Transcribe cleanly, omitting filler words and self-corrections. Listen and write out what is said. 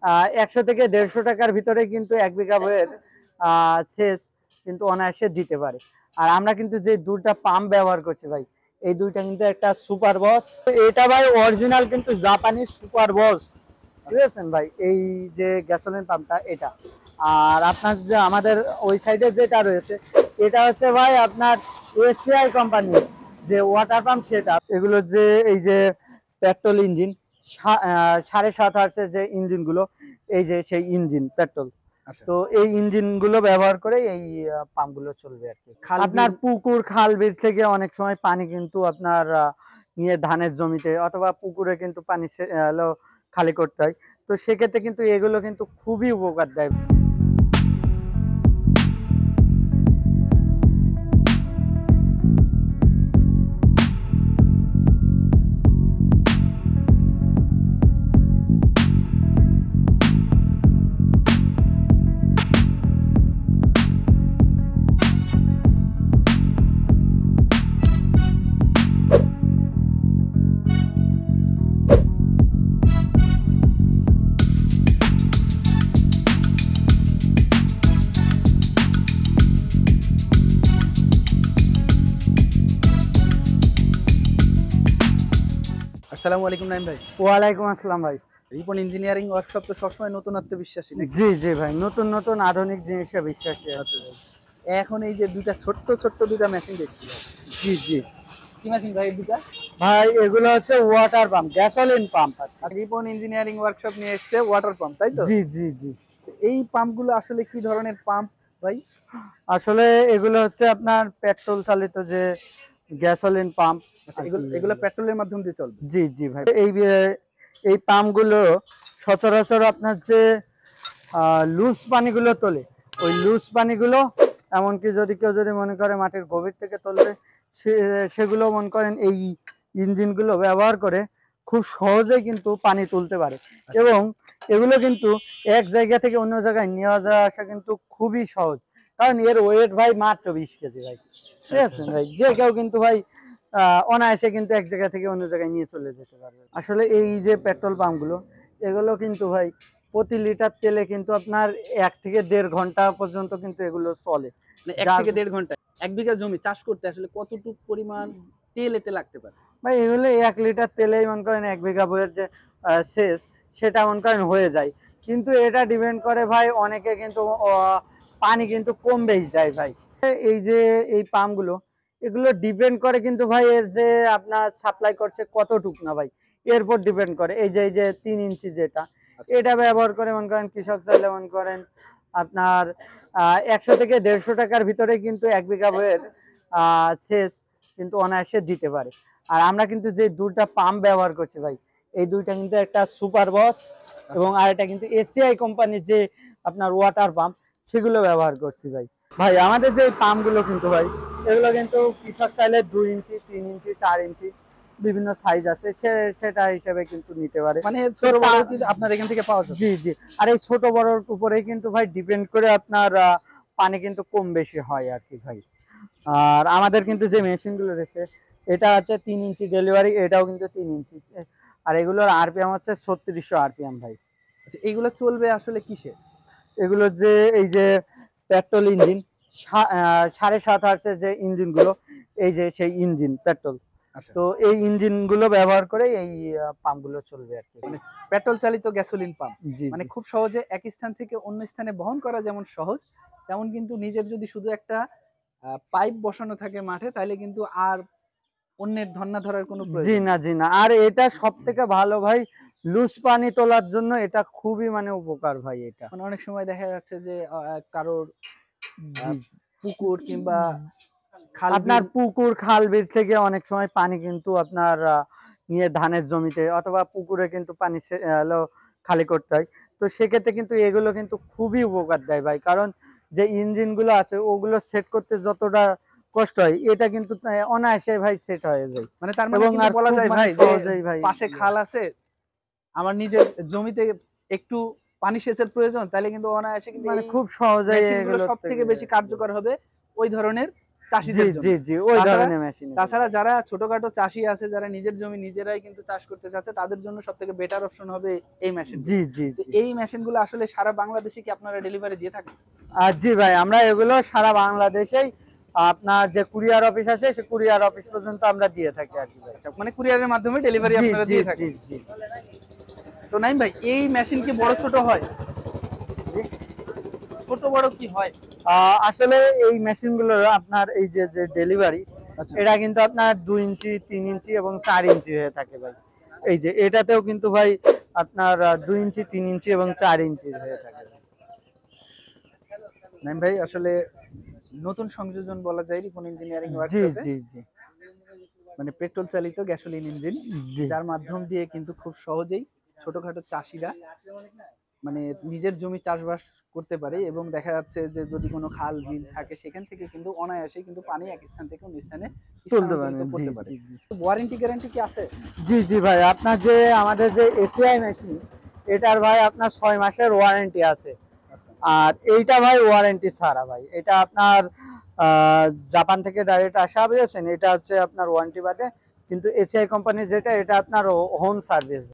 100 থেকে 150 টাকার ভিতরে কিন্তু 1 বিঘা বইয়ের সেচ কিন্তু অনায়াসে দিতে পারে। আর আমরা কিন্তু যে দুইটা পাম্প ব্যবহার করছি ভাই, এই দুইটা কিন্তু একটা সুপার বস, এটা ভাই অরিজিনাল কিন্তু জাপানি সুপার বস, বুঝেছেন ভাই? এই যে গ্যাসোলিন পাম্পটা এটা। আর আপনার যে আমাদের ওই সাইডে যেটা রয়েছে এটা হচ্ছে ভাই আপনার এসিআই কোম্পানি যে ওয়াটার পাম্প সেটা। এগুলো যে এই যে পেট্রোল ইঞ্জিন 7.5 হার্সের যে ইঞ্জিন গুলো, এই যে সেই ইঞ্জিন পেট্রোল। তো এই ইঞ্জিন গুলো ব্যবহার করে এই পাম্প গুলো চলবে আর কি। আপনার পুকুর খাল বিল থেকে অনেক সময় পানি কিন্তু আপনার নিয়ে ধানের জমিতে অথবা পুকুরে কিন্তু পানি খালি করতে হয়। তো সেক্ষেত্রে কিন্তু এগুলো কিন্তু খুবই উপকার দেয়। আসসালামু আলাইকুম নাইম ভাই। ওয়ালাইকুম আসসালাম ভাই। রিপন ইঞ্জিনিয়ারিং ওয়ার্কশপ তো সবসময় নতুনত্ব বিশ্বাসী নাকি? জি জি ভাই, নতুন নতুন আধুনিক জিনিসে বিশ্বাসী আছে। এখন এই যে দুইটা ছোট্ট দুইটা মেশিন দেখছি ভাই। জি জি কি মেশিন ভাই দুইটা? ভাই এগুলো হচ্ছে ওয়াটার পাম্প, গ্যাসোলিন পাম্প। আর রিপন ইঞ্জিনিয়ারিং ওয়ার্কশপ নিয়ে এসেছে ওয়াটার পাম্প, তাই তো? জি জি জি এই পাম্পগুলো আসলে কি ধরনের পাম্প ভাই? আসলে এগুলো হচ্ছে আপনার পেট্রোল চালিত যে গ্যাসোলিন পাম্প। আচ্ছা, এগুলো পেট্রোলের মাধ্যম দিয়ে চলবে? জি জি ভাই, এই পাম্পগুলো সচরাচর আপনার যে লুজ পানিগুলো তোলে, ওই লুজ পানিগুলো এমনকি যদি কেউ যদি মনে করে মাটির গভীর থেকে তুলবে, সেগুলো মনে করেন এই ইঞ্জিনগুলো ব্যবহার করে খুব সহজেই কিন্তু পানি তুলতে পারে। এবং এগুলো কিন্তু এক জায়গা থেকে অন্য জায়গায় নিয়ে যাওয়া আসা কিন্তু খুবই সহজ, কারণ এর ওয়েট ভাই মাত্র 20 কেজি ভাই। ঠিক আছে ভাই, যে কেউ কিন্তু ভাই অনায়াসে কিন্তু এক জায়গা থেকে অন্য জায়গায় নিয়ে চলে যেতে পারবে। আসলে এই যে পেট্রোল পাম্পগুলো, এগুলো কিন্তু ভাই প্রতি লিটার তেলে কিন্তু আপনার 1 থেকে 1.5 ঘন্টা পর্যন্ত কিন্তু এগুলো চলে। মানে 1 থেকে 1.5 ঘন্টা 1 বিঘা জমি চাষ করতে আসলে কতটুকু পরিমাণ তেল এতে লাগতে পারে? ভাই এগুলো 1 লিটার তেলেই মনে করেন 1 বিঘা বইয়ের যে সেচ, সেটা মনে করেন হয়ে যায়। কিন্তু এটা ডিপেন্ড করে ভাই, অনেকে কিন্তু পানি কিন্তু কম বেশি দেয় ভাই। এই যে এই পাম্পগুলো, এগুলো ডিপেন্ড করে কিন্তু ভাই এর যে আপনার সাপ্লাই করছে কতটুক না ভাই, এর উপর ডিপেন্ড করে। এই যে 3 ইঞ্চি যেটা, এটা ব্যবহার করে মনে করেন কৃষক চাইলে মনে করেন আপনার 100 থেকে 150 টাকার ভিতরে কিন্তু 1 বিঘা বইয়ের সেচ কিন্তু অনায়াসে দিতে পারে। আর আমরা কিন্তু যে দুইটা পাম্প ব্যবহার করছি ভাই, এই দুইটা কিন্তু একটা সুপার বস এবং আরেকটা কিন্তু এসিআই কোম্পানির যে আপনার ওয়াটার পাম্প, সেগুলো ব্যবহার করছি ভাই। ভাই আমাদের যে পাম্পগুলো কিন্তু ভাই, এগুলো কিন্তু কৃষক চাইলে 2 ইঞ্চি 3 ইঞ্চি 4 ইঞ্চি বিভিন্ন সাইজ আছে, সেটা হিসেবে কিন্তু নিতে পারে। মানে ছোট বড় কিন্তু আপনার এখান থেকে পাওয়া যায়? জি জি আর এই ছোট বড়র উপরেই কিন্তু ভাই ডিপেন্ড করে আপনার পানি কিন্তু কম বেশি হয় আর কি ভাই। আর আমাদের কিন্তু যে মেশিনগুলো রয়েছে, এটা হচ্ছে 3 ইঞ্চি ডেলিভারি, এটাও কিন্তু 3 ইঞ্চি। আর এগুলোর আরপিএম হচ্ছে 3600 আরপিএম ভাই। আচ্ছা, এগুলো চলবে আসলে কিসে? এগুলো যে এই যে পেট্রোল ইঞ্জিন 7.5 হার্সের যে ইঞ্জিন গুলো, এই যে সেই ইঞ্জিন পেট্রোল। তো এই ইঞ্জিন গুলো ব্যবহার করে এই পাম্প গুলো চলবে আর কি। মানে পেট্রোল চালিত গ্যাসোলিন পাম্প। জি মানে খুব সহজে এক স্থান থেকে অন্য স্থানে বহন করা যেমন সহজ, তেমন কিন্তু নিজের যদি শুধু একটা পাইপ বসানো থাকে মাঠে, তাহলে কিন্তু আর অন্যের ধন্না ধরার কোনো প্রয়োজন নেই। জি না, আর এটা সব থেকে ভালো ভাই, লুজ পানি তোলার জন্য এটা খুবই মানে উপকার ভাই এটা। মানে অনেক সময় দেখা যাচ্ছে যে কারোর জি পুকুর কিংবা খাল আপনার বিল। পুকুর খাল বিল থেকে অনেক সময় পানি কিন্তু আপনার নিয়ে ধানের জমিতে অথবা পুকুরে কিন্তু পানি খালি করতে হয়। তো সেক্ষেত্রে কিন্তু এগুলো কিন্তু খুবই উপকার দেয় ভাই, কারণ যে ইঞ্জিন গুলো আছে ওগুলো সেট করতে যতটা কষ্ট হয়, এটা কিন্তু অনায়াসে ভাই সেট হয়ে যায়। মানে তার মানে এবং কিন্তু আর বলা খুব যায় মানে ভাই যে সহজেই ভাই পাশে খাল আছে, আমার নিজের জমিতে একটু পানি সেচের প্রয়োজন, তাহলে কিন্তু অনায়াসে কিন্তু মানে এই খুব সহজেই মেশিনগুলো এগুলোর সব থেকে থেকে। বেশি কার্যকর হবে ওই ধরনের চাষিদের জি জন্য। জি জি ওই তাছাড়া ধরনের মেশিন। তাছাড়া যারা ছোটখাটো চাষি আছে, যারা নিজের জমি নিজেরাই কিন্তু চাষ করতে চাচ্ছে, তাদের জন্য সবথেকে বেটার অপশন হবে এই মেশিনগুলো। জি জি তো জি এই মেশিনগুলো আসলে সারা বাংলাদেশে কি আপনারা ডেলিভারি দিয়ে থাকেন? জি ভাই, আমরা এগুলো সারা বাংলাদেশেই আপনার যে কুরিয়ার অফিস আছে সে কুরিয়ার অফিস পর্যন্ত আমরা দিয়ে থাকি আর কি ভাই। আচ্ছা, মানে কুরিয়ারের মাধ্যমে ডেলিভারি জি আপনারা জি দিয়ে জি থাকেন। জি তো নাইম ভাই, এই মেশিন কি বড় ছোট হয়? ছোট বড় কি হয়? আসলে এই মেশিনগুলোর আপনার এই যে যে ডেলিভারি, আচ্ছা। এটা কিন্তু আপনার 2 ইঞ্চি 3 ইঞ্চি এবং 4 ইঞ্চি হয়ে থাকে ভাই। এই যে এটাতেও কিন্তু ভাই আপনার 2 ইঞ্চি 3 ইঞ্চি এবং 4 ইঞ্চি হয়ে থাকে। নাইম ভাই, আসলে নতুন সংযোজন বলা যায় রিপন ইঞ্জিনিয়ারিং জি ওয়ার্কশপে, জি জি মানে পেট্রোল চালিত গ্যাসোলিন ইঞ্জিন, জি যার মাধ্যম দিয়ে কিন্তু খুব সহজেই ছোটখাটো চাষিরা মানে নিজের জমি চাষবাস করতে পারে, এবং দেখা যাচ্ছে যে যদি কোনো খাল বিল থাকে সেখান থেকে কিন্তু অনায়াসে কিন্তু পানি এক স্থান থেকে অন্য স্থানে তুলতে স্থানান্তরিত পারেন। জি করতে পারে। জি জি ওয়ারেন্টি গ্যারান্টি কি আছে? জি জি ভাই, আপনার যে আমাদের যে এসিআই মেশিন, এটার ভাই আপনার 6 মাসের ওয়ারেন্টি আছে। আচ্ছা। আর এইটা ভাই ওয়ারেন্টি ছাড়া ভাই, এটা আপনার জাপান থেকে ডাইরেক্ট আসা, বুঝেছেন? এটা হচ্ছে আপনার ওয়ারেন্টি বাদে, কিন্তু এসিআই কোম্পানি যেটা, এটা আপনার হোম সার্ভিস।